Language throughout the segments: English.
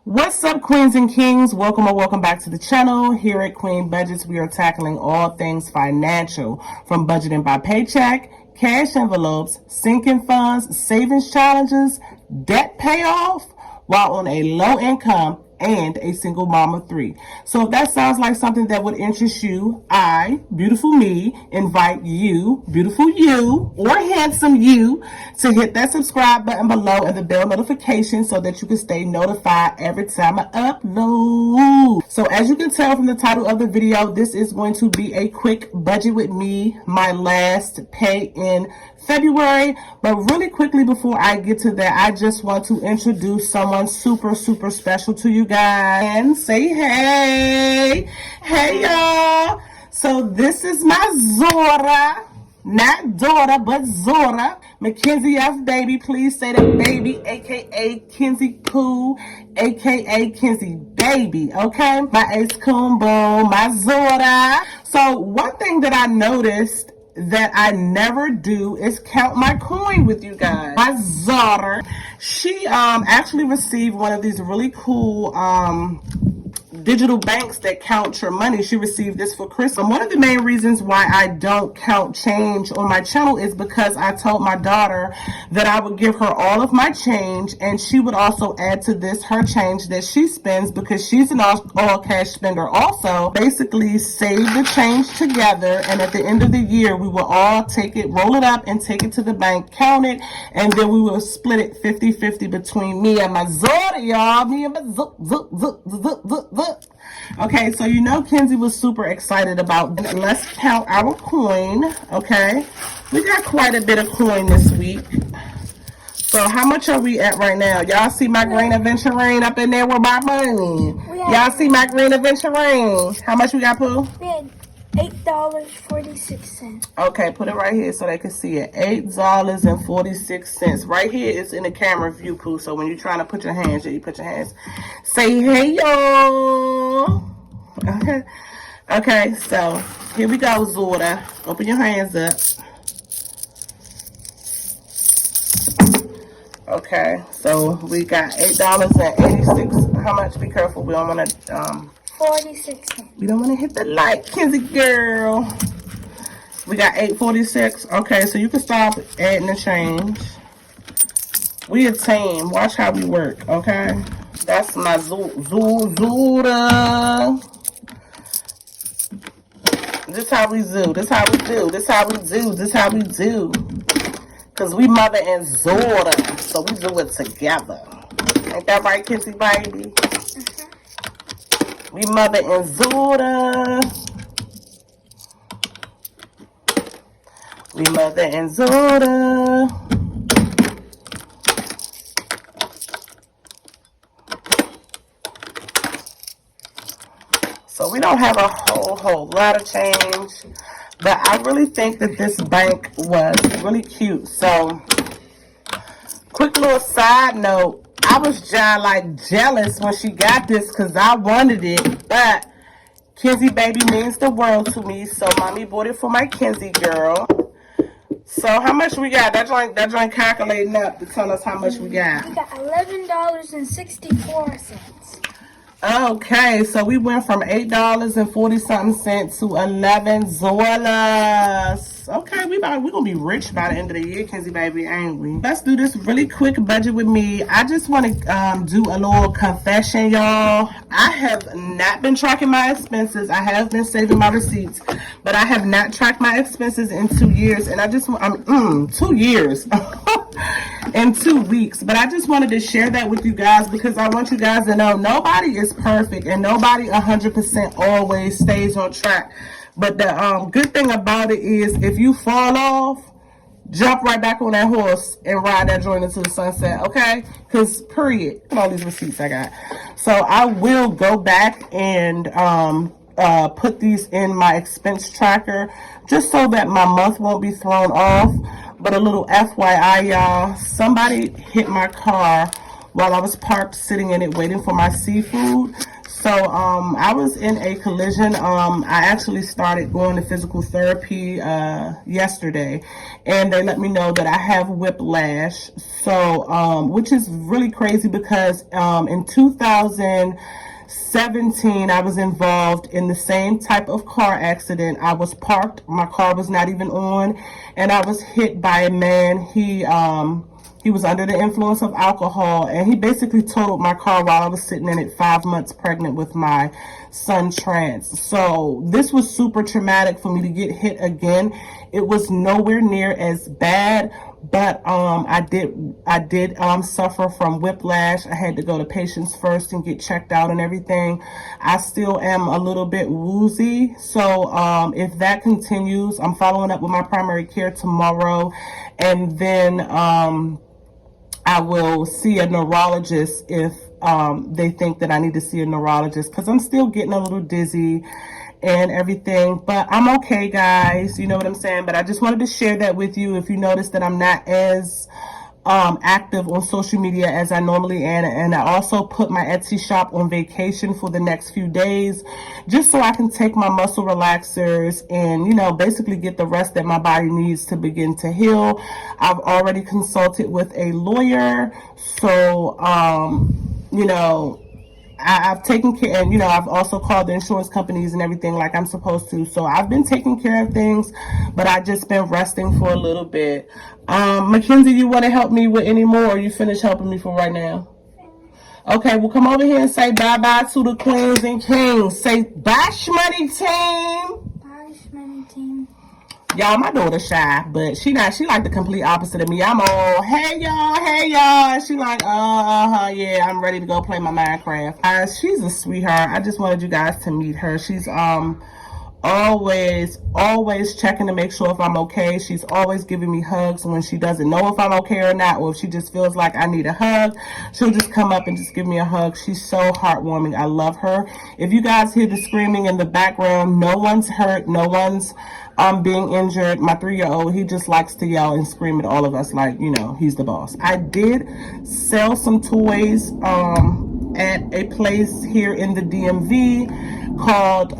What's up, queens and kings? Welcome back to the channel. Here at Queen Budgets, we are tackling all things financial, from budgeting by paycheck, cash envelopes, sinking funds, savings challenges, debt payoff, while on a low income and a single mom of 3. So if that sounds like something that would interest you, I, beautiful me, invite you, beautiful you, or handsome you, to hit that subscribe button below and the bell notification so that you can stay notified every time I upload. So as you can tell from the title of the video, this is going to be a quick budget with me, my last pay in February. But really quickly before I get to that, I just want to introduce someone super special to you guys and say hey y'all. So this is my Zora, not daughter but Zora, Mackenzie F baby. Please say the baby, aka Kenzie Pooh, aka Kenzie baby. Okay, my ace combo, my Zora. So one thing that I noticed that I never do is count my coin with you guys. My daughter, she actually received one of these really cool digital banks that count your money. She received this for Christmas. One of the main reasons why I don't count change on my channel is because I told my daughter that I would give her all of my change, and she would also add to this her change that she spends, because she's an all cash spender also. Basically save the change together, and at the end of the year we will all take it, roll it up and take it to the bank, count it, and then we will split it 50-50 between me and my Zora, y'all. Me and my Okay, so you know Kenzie was super excited about it. Let's count our coin. Okay, we got quite a bit of coin this week. So how much are we at right now? Y'all see my green adventure ring up in there with my money? Y'all see my green adventure ring? How much we got, Pooh? $8.46. Okay, put it right here so they can see it. $8.46. Right here is in the camera view, Pooh. So when you're trying to put your hands, you put your hands. Say hey, y'all. Okay. Okay, so here we go, Zora. Open your hands up. Okay, so we got $8.86. How much? Be careful. We don't want to 46 cents. We don't want to hit the light, Kenzie girl. We got $8.46. Okay, so you can stop adding the change. We a team. Watch how we work, okay? That's my Zora. This how we do. This how we do. This how we do. This how we do. Because we mother and Zora, so we do it together. Ain't that right, Kenzie baby? We mother and Zora. We mother and Zora. So we don't have a whole lot of change, but I really think that this bank was really cute. So quick little side note, I was just like jealous when she got this because I wanted it, but Kenzie baby means the world to me, so mommy bought it for my Kenzie girl. So how much we got? That joint calculating up to tell us how much we got. We got $11.64. Okay, so we went from $8.40 to $11. Okay, we gonna be rich by the end of the year, Kenzie baby, ain't we? Let's do this really quick budget with me. I just want to do a little confession, y'all. I have not been tracking my expenses. I have been saving my receipts, but I have not tracked my expenses in 2 years, and I just 2 years. In 2 weeks. But I just wanted to share that with you guys because I want you guys to know nobody is perfect and nobody 100% always stays on track. But the good thing about it is if you fall off, jump right back on that horse and ride that joint into the sunset, okay? Because period. All these receipts I got. So I will go back and put these in my expense tracker just so that my month won't be thrown off. But a little FYI, y'all, somebody hit my car while I was parked sitting in it waiting for my seafood. So I was in a collision. I actually started going to physical therapy yesterday, and they let me know that I have whiplash. So which is really crazy because in 2017 I was involved in the same type of car accident. I was parked, my car was not even on, and I was hit by a man. He was under the influence of alcohol, and he basically totaled my car while I was sitting in it 5 months pregnant with my son Trance. So this was super traumatic for me to get hit again. It was nowhere near as bad, but I did suffer from whiplash. I had to go to Patients First and get checked out and everything. I still am a little bit woozy. So if that continues, I'm following up with my primary care tomorrow, and then I will see a neurologist if they think that I need to see a neurologist, because I'm still getting a little dizzy and everything, but I'm okay, guys, you know what I'm saying. But I just wanted to share that with you. If you notice that I'm not as active on social media as I normally am, and I also put my Etsy shop on vacation for the next few days, just so I can take my muscle relaxers and, you know, basically get the rest that my body needs to begin to heal. I've already consulted with a lawyer, so you know, I've taken care, and you know, I've also called the insurance companies and everything like I'm supposed to. So I've been taking care of things, but I just been resting for a little bit. Mackenzie, you want to help me with any more, or you finished helping me for right now? Okay, well, come over here and say bye-bye to the queens and kings. Say bye, Shmoney team. Bye, Shmoney team. Y'all, my daughter's shy, but she like the complete opposite of me. I'm all, hey y'all. And she like, yeah, I'm ready to go play my Minecraft. She's a sweetheart. I just wanted you guys to meet her. She's always checking to make sure if I'm okay. She's always giving me hugs when she doesn't know if I'm okay or not, or if she just feels like I need a hug, she'll just come up and just give me a hug. She's so heartwarming. I love her. If you guys hear the screaming in the background, no one's hurt, no one's being injured. My 3-year-old, he just likes to yell and scream at all of us like, you know, he's the boss. I did sell some toys at a place here in the DMV called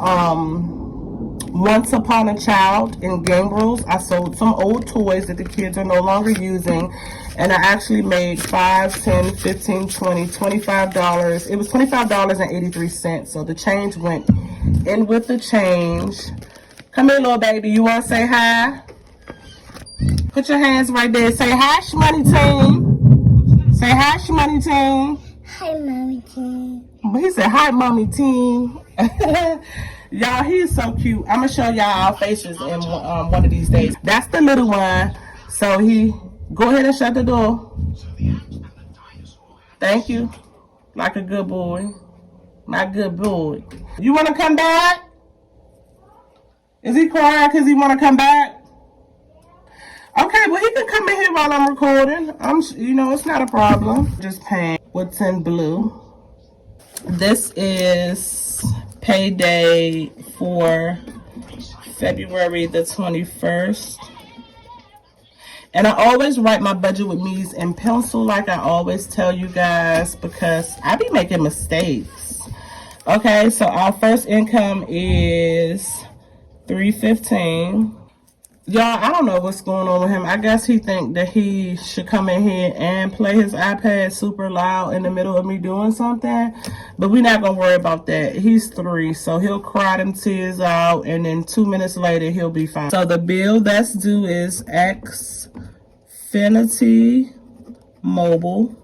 Once Upon a Child in Gangrels. I sold some old toys that the kids are no longer using, and I actually made $5, $10, $15, $20, $25. It was $25.83, so the change went in with the change. Come here, little baby. You want to say hi? Put your hands right there. Say hi, Shmoney team. Say hi, Shmoney team. Hi, Mommy team. He said, hi, Mommy team. Y'all, he's so cute. I'm going to show y'all our faces in one of these days. That's the little one. So go ahead and shut the door. Thank you. Like a good boy. My good boy. You want to come back? Is he crying because he want to come back? Okay, well, he can come in here while I'm recording. You know, it's not a problem. Just paying what's in blue. This is payday for February the 21st. And I always write my budget with me's in pencil, like I always tell you guys, because I be making mistakes. Okay, so our first income is $3.15. Y'all, I don't know what's going on with him. I guess he think that he should come in here and play his iPad super loud in the middle of me doing something. But we're not going to worry about that. He's 3, so he'll cry them tears out, and then 2 minutes later, he'll be fine. So the bill that's due is Xfinity Mobile.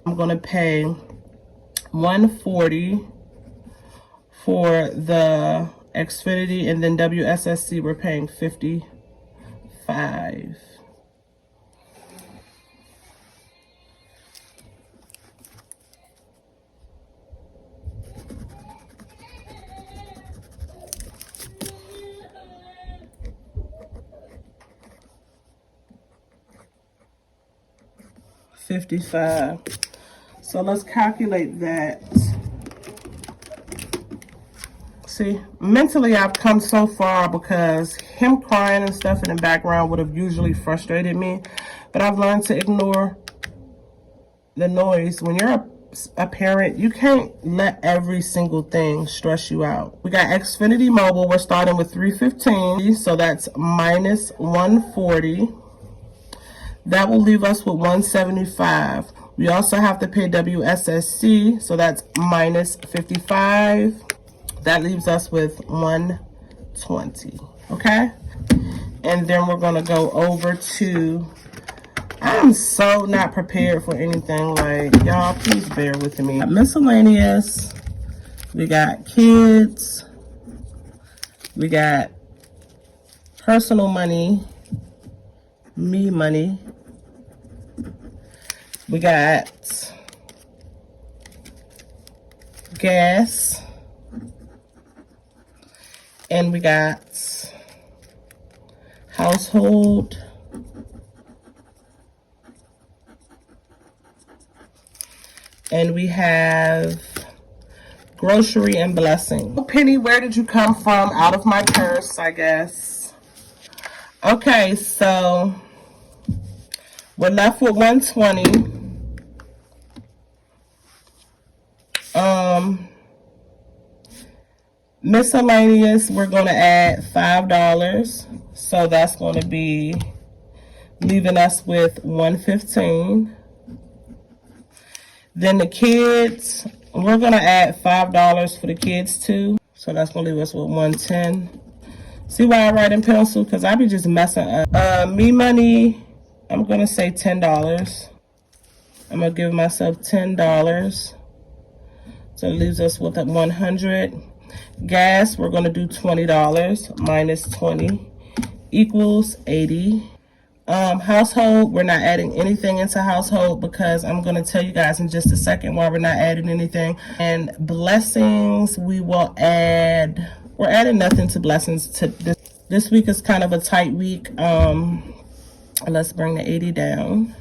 I'm going to pay $140 for the Xfinity, and then WSSC we're paying $55. $55. So let's calculate that. See, mentally I've come so far, because him crying and stuff in the background would have usually frustrated me, but I've learned to ignore the noise. When you're a parent, you can't let every single thing stress you out. We got Xfinity Mobile. We're starting with $315, so that's minus $140. That will leave us with $175. We also have to pay WSSC, so that's minus $55. That leaves us with $120. Okay, and then we're gonna go over to, I'm so not prepared for anything, like, y'all, please bear with me. Miscellaneous, we got kids, we got personal money, me money, we got gas, and we got household, and we have grocery and blessing. Penny, where did you come from? Out of my purse, I guess. Okay, so we're left with $120. Miscellaneous, we're going to add $5. So that's going to be leaving us with $115. Then the kids, we're going to add $5 for the kids too. So that's going to leave us with $110. See why I write in pencil? Because I be just messing up. Me money, I'm going to say $10. I'm going to give myself $10. So it leaves us with $100. Gas, we're going to do $20 minus 20 equals 80. Household, we're not adding anything into household because I'm going to tell you guys in just a second why we're not adding anything. And blessings, we will add, we're adding nothing to blessings. To this week is kind of a tight week. Let's bring the 80 down.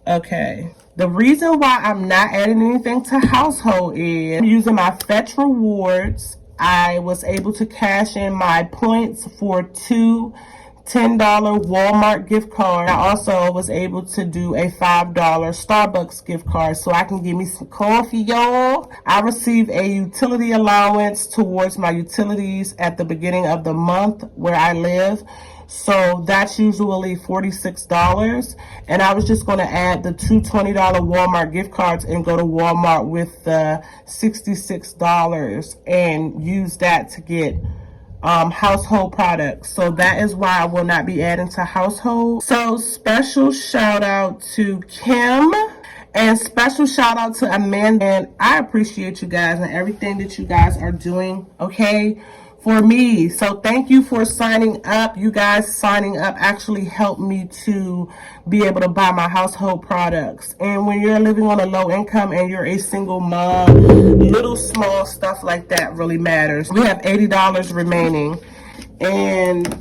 Okay. The reason why I'm not adding anything to household is I'm using my Fetch rewards. I was able to cash in my points for 2 $10 Walmart gift cards. I also was able to do a $5 Starbucks gift card so I can get me some coffee, y'all. I receive a utility allowance towards my utilities at the beginning of the month where I live. So that's usually $46. And I was just going to add the 2 $20 Walmart gift cards and go to Walmart with the $66 and use that to get household products. So that is why I will not be adding to household. So special shout out to Kim and special shout out to Amanda. And I appreciate you guys and everything that you guys are doing, okay, for me. So thank you for signing up. You guys signing up actually helped me to be able to buy my household products. And when you're living on a low income and you're a single mom, little small stuff like that really matters. We have $80 remaining. And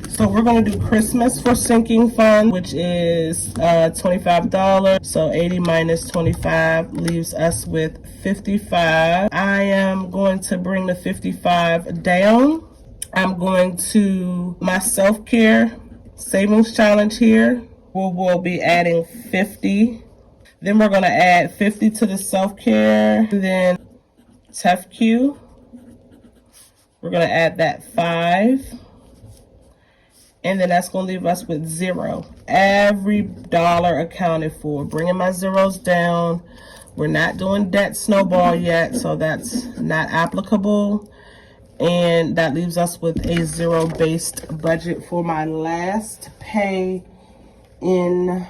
so we're going to do Christmas for sinking fund, which is $25. So 80 minus 25 leaves us with 55. I am going to bring the 55 down. I'm going to my self-care savings challenge here. We'll be adding 50. Then we're going to add 50 to the self-care. And then TEFQ, we're going to add that 5. And then that's going to leave us with 0. Every dollar accounted for. Bringing my zeros down. We're not doing debt snowball yet, so that's not applicable. And that leaves us with a 0-based budget for my last pay in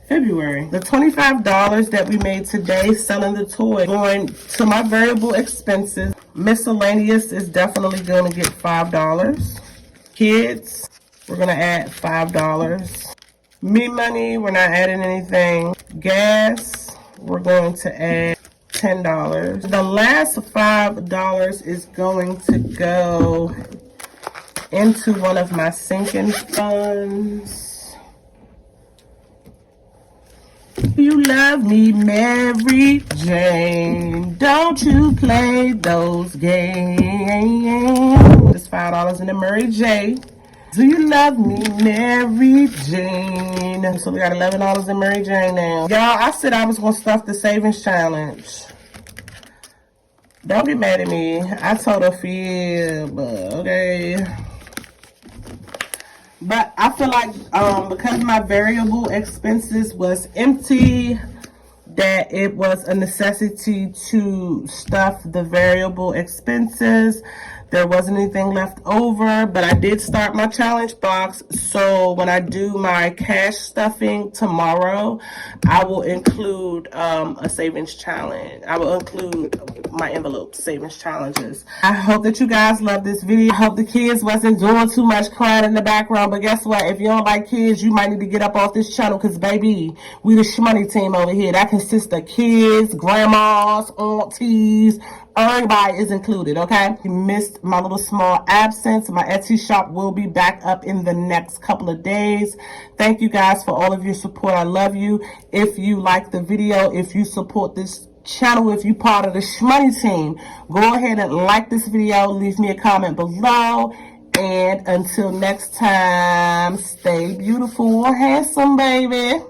February. The $25 that we made today selling the toy going to my variable expenses. Miscellaneous is definitely going to get $5. Kids, we're going to add $5. Me money, we're not adding anything. Gas, we're going to add $10. The last $5 is going to go into one of my sinking funds. You love me, Mary Jane. Don't you play those games. Just $5 in the Mary J. Do you love me, Mary Jane? So we got $11 in Mary Jane now. Y'all, I said I was going to stuff the savings challenge. Don't get mad at me. I told a fib, okay. But I feel like because my variable expenses was empty, that it was a necessity to stuff the variable expenses. There wasn't anything left over, but I did start my challenge box. So when I do my cash stuffing tomorrow, I will include a savings challenge. I will include my envelope savings challenges. I hope that you guys love this video. I hope the kids wasn't doing too much crying in the background. But guess what? If you don't like kids, you might need to get up off this channel, because baby, we the shmoney team over here. That consists of kids, grandmas, aunties. Everybody is included, okay? You missed my little small absence. My Etsy shop will be back up in the next couple of days. Thank you guys for all of your support. I love you. If you like the video, if you support this channel, if you part of the shmoney team, go ahead and like this video. Leave me a comment below. And until next time, stay beautiful or handsome, baby.